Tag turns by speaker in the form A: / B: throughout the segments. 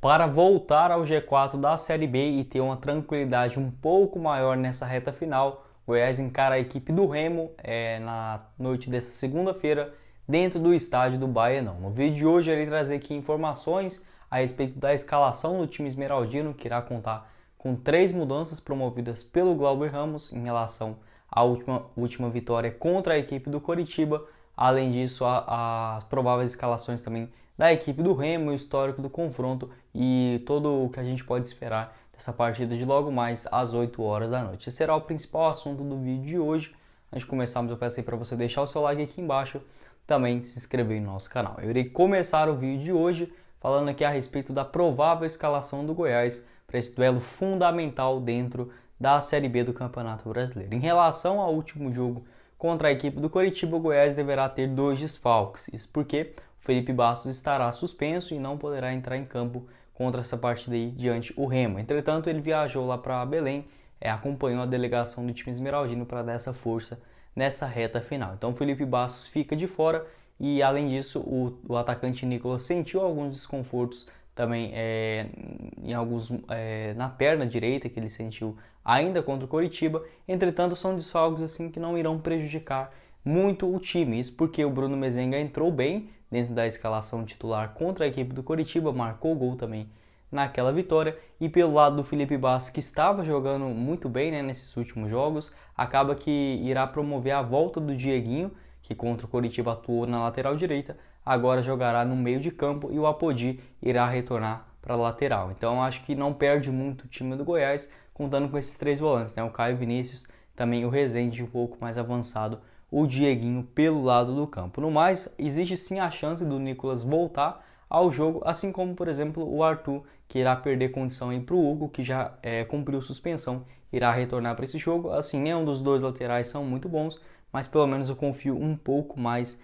A: para voltar ao G4 da Série B e ter uma tranquilidade um pouco maior nessa reta final. O Goiás encara a equipe do Remo na noite dessa segunda-feira dentro do estádio do Baenão. No vídeo de hoje eu irei trazer aqui informações a respeito da escalação do time esmeraldino, que irá contar com 3 mudanças promovidas pelo Glauber Ramos em relação à última vitória contra a equipe do Coritiba. Além disso, as prováveis escalações também da equipe do Remo, o histórico do confronto e todo o que a gente pode esperar dessa partida de logo mais às 8 horas da noite. Esse será o principal assunto do vídeo de hoje. Antes de começarmos, eu peço aí para você deixar o seu like aqui embaixo, também se inscrever no nosso canal. Eu irei começar o vídeo de hoje falando aqui a respeito da provável escalação do Goiás para esse duelo fundamental dentro da Série B do Campeonato Brasileiro. Em relação ao último jogo contra a equipe do Coritiba, o Goiás deverá ter 2 desfalques. Isso porque o Felipe Bastos estará suspenso e não poderá entrar em campo contra essa partida aí diante o Remo. Entretanto, ele viajou lá para Belém, acompanhou a delegação do time esmeraldino para dar essa força nessa reta final. Então o Felipe Bastos fica de fora e, além disso, o atacante Nicolas sentiu alguns desconfortos também na perna direita, que ele sentiu ainda contra o Coritiba. Entretanto, são desfalques assim que não irão prejudicar muito o time. Isso porque o Bruno Mezenga entrou bem dentro da escalação titular contra a equipe do Coritiba, marcou gol também naquela vitória. E pelo lado do Felipe Bastos, que estava jogando muito bem, nesses últimos jogos, acaba que irá promover a volta do Dieguinho, que contra o Coritiba atuou na lateral direita, agora jogará no meio de campo e o Apodi irá retornar para a lateral. Então acho que não perde muito o time do Goiás, contando com esses 3 volantes, o Caio Vinícius, também o Rezende um pouco mais avançado, o Dieguinho pelo lado do campo. No mais, existe sim a chance do Nicolas voltar ao jogo, assim como, por exemplo, o Arthur, que irá perder condição para o Hugo, que já cumpriu suspensão, irá retornar para esse jogo. Assim, nenhum dos 2 laterais são muito bons, mas pelo menos eu confio um pouco mais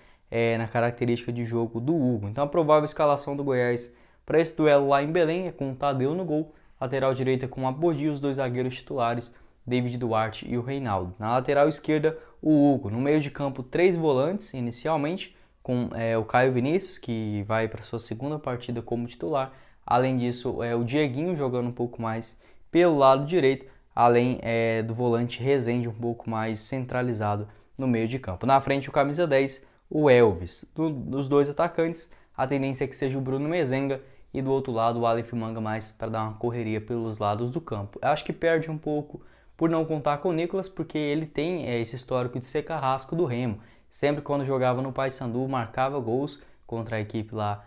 A: na característica de jogo do Hugo. Então a provável escalação do Goiás para esse duelo lá em Belém é com o Tadeu no gol, lateral direita com o Apodi, os 2 zagueiros titulares, David Duarte e o Reinaldo. Na lateral esquerda, o Hugo. No meio de campo, 3 volantes inicialmente, com o Caio Vinícius, que vai para sua segunda partida como titular. Além disso, o Dieguinho jogando um pouco mais pelo lado direito, além do volante Rezende um pouco mais centralizado no meio de campo. Na frente, o camisa 10, o Elvis. Dos 2 atacantes, a tendência é que seja o Bruno Mezenga e do outro lado o Aleph Manga mais para dar uma correria pelos lados do campo. Eu acho que perde um pouco por não contar com o Nicolas, porque ele tem esse histórico de ser carrasco do Remo. Sempre quando jogava no Paysandu, marcava gols contra a equipe lá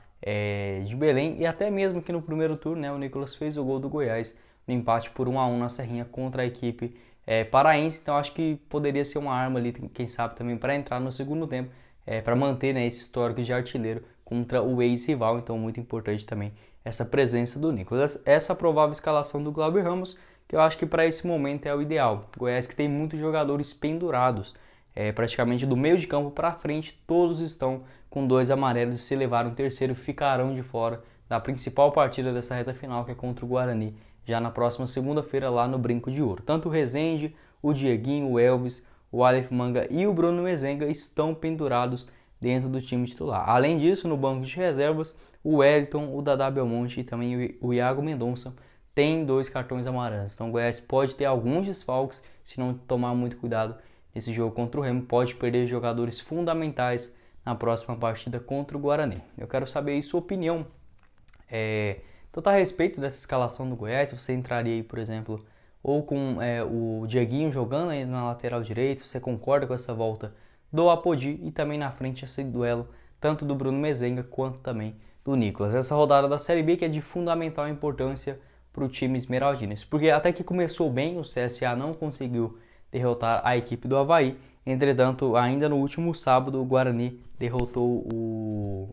A: de Belém, e até mesmo que no primeiro turno, o Nicolas fez o gol do Goiás no empate por 1-1 na Serrinha contra a equipe paraense. Então acho que poderia ser uma arma ali, quem sabe também para entrar no segundo tempo, para manter esse histórico de artilheiro contra o ex-rival. Então muito importante também essa presença do Nicolas. Essa provável escalação do Glauber Ramos, que eu acho que para esse momento é o ideal. Goiás que tem muitos jogadores pendurados, praticamente do meio de campo para frente, todos estão com 2 amarelos, e se levar um terceiro ficarão de fora da principal partida dessa reta final, que é contra o Guarani, já na próxima segunda-feira lá no Brinco de Ouro. Tanto o Rezende, o Dieguinho, o Elvis, o Aleph Manga e o Bruno Mezenga estão pendurados dentro do time titular. Além disso, no banco de reservas, o Wellington, o Dadá Belmonte e também o Iago Mendonça tem 2 cartões amarelos. Então o Goiás pode ter alguns desfalques se não tomar muito cuidado nesse jogo contra o Remo. Pode perder jogadores fundamentais na próxima partida contra o Guarani. Eu quero saber aí sua opinião tanto a respeito dessa escalação do Goiás. Se você entraria aí, por exemplo, ou com o Dieguinho jogando aí na lateral direita, se você concorda com essa volta do Apodi, e também na frente esse duelo tanto do Bruno Mezenga quanto também do Nicolas. Essa rodada da Série B que é de fundamental importância para o time esmeraldino, porque até que começou bem, o CSA não conseguiu derrotar a equipe do Avaí. Entretanto, ainda no último sábado, o Guarani derrotou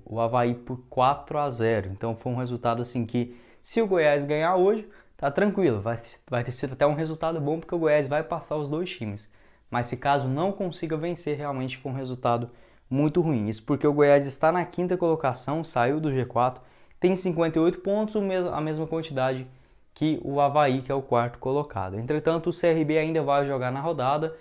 A: o Avaí por 4-0. Então foi um resultado assim que, se o Goiás ganhar hoje, tá tranquilo, vai ter sido até um resultado bom, porque o Goiás vai passar os 2 times. Mas se caso não consiga vencer, realmente foi um resultado muito ruim. Isso porque o Goiás está na 5ª colocação, saiu do G4, tem 58 pontos, a mesma quantidade que o Avaí, que é o 4º colocado. Entretanto, o CRB ainda vai jogar na rodada,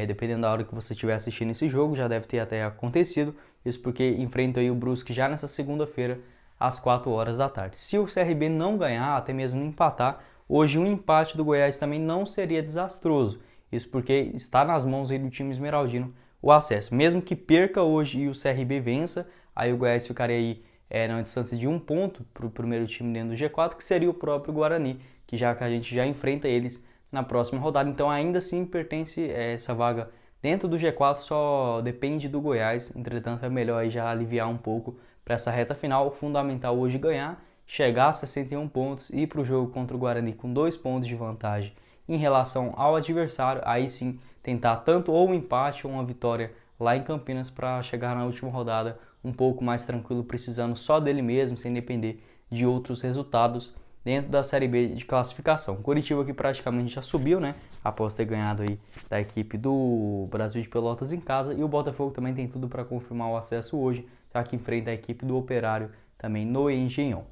A: dependendo da hora que você estiver assistindo esse jogo, já deve ter até acontecido. Isso porque enfrenta aí o Brusque já nessa segunda-feira, às 4 horas da tarde. Se o CRB não ganhar, até mesmo empatar, hoje um empate do Goiás também não seria desastroso. Isso porque está nas mãos aí do time esmeraldino o acesso. Mesmo que perca hoje e o CRB vença, aí o Goiás ficaria aí na distância de 1 ponto para o primeiro time dentro do G4, que seria o próprio Guarani, que a gente já enfrenta eles na próxima rodada. Então ainda assim pertence essa vaga dentro do G4, só depende do Goiás. Entretanto é melhor aí já aliviar um pouco para essa reta final. Fundamental hoje ganhar, chegar a 61 pontos e ir para o jogo contra o Guarani com 2 pontos de vantagem em relação ao adversário. Aí sim tentar tanto ou um empate ou uma vitória lá em Campinas para chegar na última rodada um pouco mais tranquilo, precisando só dele mesmo, sem depender de outros resultados dentro da Série B de classificação. Coritiba que praticamente já subiu, né, após ter ganhado aí da equipe do Brasil de Pelotas em casa, e o Botafogo também tem tudo para confirmar o acesso hoje, já que enfrenta a equipe do Operário também no Engenhão.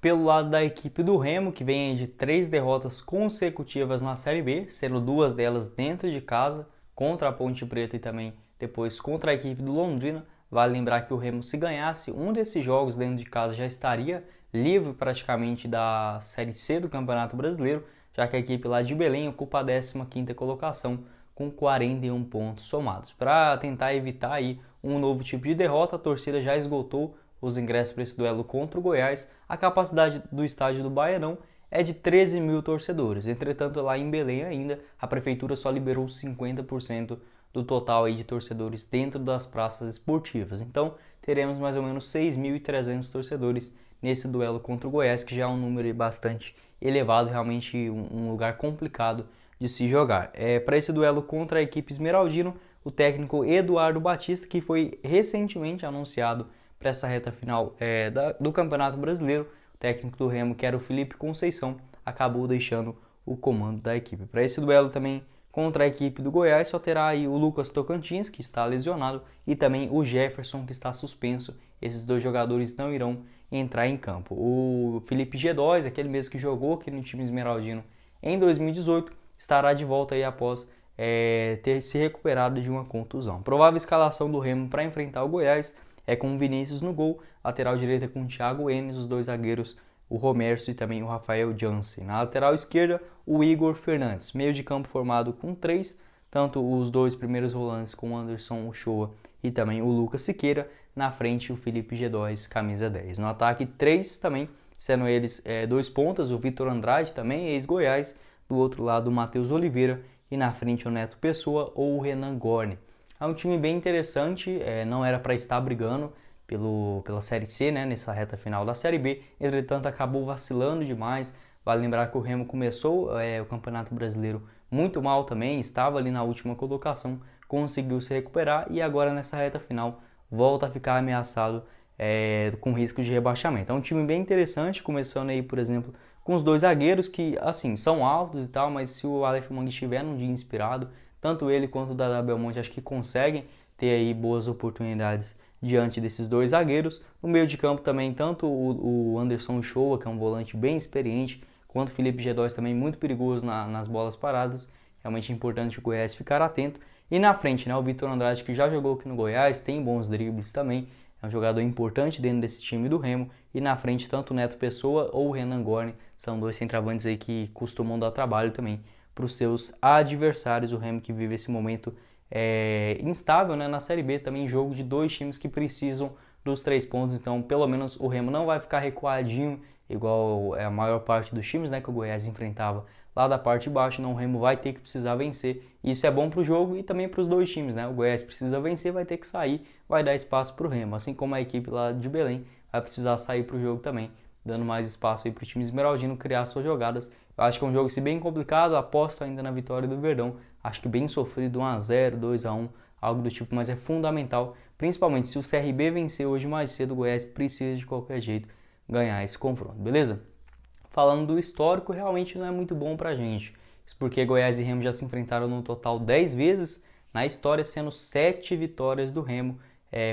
A: Pelo lado da equipe do Remo, que vem de 3 derrotas consecutivas na Série B, sendo 2 delas dentro de casa, contra a Ponte Preta e também depois contra a equipe do Londrina. Vale lembrar que o Remo, se ganhasse um desses jogos dentro de casa, já estaria livre praticamente da Série C do Campeonato Brasileiro, já que a equipe lá de Belém ocupa a 15ª colocação com 41 pontos somados. Para tentar evitar aí um novo tipo de derrota, a torcida já esgotou os ingressos para esse duelo contra o Goiás. A capacidade do estádio do Baianão é de 13 mil torcedores. Entretanto, lá em Belém ainda, a prefeitura só liberou 50% do total aí de torcedores dentro das praças esportivas. Então, teremos mais ou menos 6.300 torcedores nesse duelo contra o Goiás, que já é um número bastante elevado, realmente um lugar complicado de se jogar. Para esse duelo contra a equipe esmeraldino, o técnico Eduardo Batista, que foi recentemente anunciado para essa reta final do Campeonato Brasileiro, o técnico do Remo, que era o Felipe Conceição, acabou deixando o comando da equipe. Para esse duelo também contra a equipe do Goiás, só terá aí o Lucas Tocantins, que está lesionado, e também o Jefferson, que está suspenso. Esses 2 jogadores não irão entrar em campo. O Felipe G2, aquele mesmo que jogou aqui no time esmeraldino em 2018, estará de volta aí após ter se recuperado de uma contusão. Provável escalação do Remo para enfrentar o Goiás é com o Vinícius no gol, lateral direita com o Thiago Enes, os 2 zagueiros, o Romércio e também o Rafael Jansen. Na lateral esquerda, o Igor Fernandes. Meio de campo formado com 3, tanto os 2 primeiros volantes com o Anderson Uchoa e também o Lucas Siqueira. Na frente, o Felipe G2, camisa 10. No ataque, 3 também, sendo eles 2 pontas, o Vitor Andrade também, ex-Goiás. Do outro lado, o Matheus Oliveira. E na frente, o Neto Pessoa ou o Renan Gorni. É um time bem interessante, não era para estar brigando pela Série C, né, nessa reta final da Série B, entretanto acabou vacilando demais. Vale lembrar que o Remo começou o Campeonato Brasileiro muito mal também, estava ali na última colocação, conseguiu se recuperar e agora nessa reta final volta a ficar ameaçado com risco de rebaixamento. É um time bem interessante, começando aí, por exemplo, com os 2 zagueiros que, assim, são altos e tal, mas se o Aleph Manga estiver num dia inspirado, tanto ele quanto o Dada Belmonte acho que conseguem ter aí boas oportunidades diante desses 2 zagueiros. No meio de campo também, tanto o Anderson Uchoa, que é um volante bem experiente, quanto o Felipe G2 também muito perigoso nas bolas paradas. Realmente é importante o Goiás ficar atento. E na frente, né, o Vitor Andrade, que já jogou aqui no Goiás, tem bons dribles também. É um jogador importante dentro desse time do Remo. E na frente, tanto o Neto Pessoa ou o Renan Gorni, são 2 centroavantes aí que costumam dar trabalho também para os seus adversários. O Remo que vive esse momento instável, né, na Série B, também jogo de 2 times que precisam dos 3 pontos, então pelo menos o Remo não vai ficar recuadinho igual a maior parte dos times, né, que o Goiás enfrentava lá da parte de baixo. Não, o Remo vai ter que precisar vencer, e isso é bom para o jogo e também para os 2 times, né? O Goiás precisa vencer, vai ter que sair, vai dar espaço para o Remo, assim como a equipe lá de Belém vai precisar sair para o jogo também, dando mais espaço aí para o time esmeraldino criar suas jogadas. Eu acho que é um jogo assim, bem complicado, aposto ainda na vitória do Verdão, acho que bem sofrido, 1-0, 2-1, algo do tipo, mas é fundamental, principalmente se o CRB vencer hoje mais cedo, o Goiás precisa de qualquer jeito ganhar esse confronto, beleza? Falando do histórico, realmente não é muito bom pra gente, isso porque Goiás e Remo já se enfrentaram no total 10 vezes, na história sendo 7 vitórias do Remo,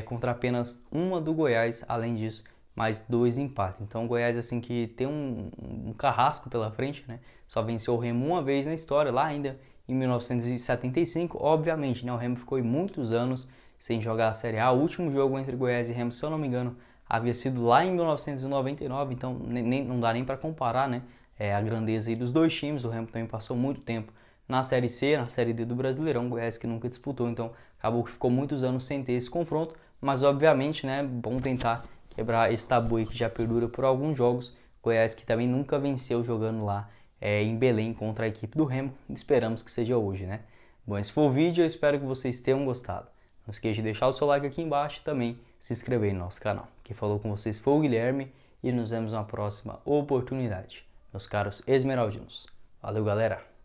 A: contra apenas 1 do Goiás, além disso, mais 2 empates. Então o Goiás assim que tem um carrasco pela frente, né? Só venceu o Remo uma vez na história, lá ainda em 1975. Obviamente, né? O Remo ficou muitos anos sem jogar a Série A. O último jogo entre Goiás e Remo, se eu não me engano, havia sido lá em 1999, então não dá nem para comparar, né? A grandeza aí dos dois times. O Remo também passou muito tempo na Série C, na Série D do Brasileirão, o Goiás que nunca disputou, então acabou que ficou muitos anos sem ter esse confronto, mas obviamente, né, bom tentar quebrar esse tabu aí que já perdura por alguns jogos. Goiás que também nunca venceu jogando lá em Belém contra a equipe do Remo, esperamos que seja hoje, né? Bom, esse foi o vídeo, eu espero que vocês tenham gostado. Não esqueça de deixar o seu like aqui embaixo e também se inscrever no nosso canal. Quem falou com vocês foi o Guilherme e nos vemos na próxima oportunidade, meus caros esmeraldinos. Valeu, galera!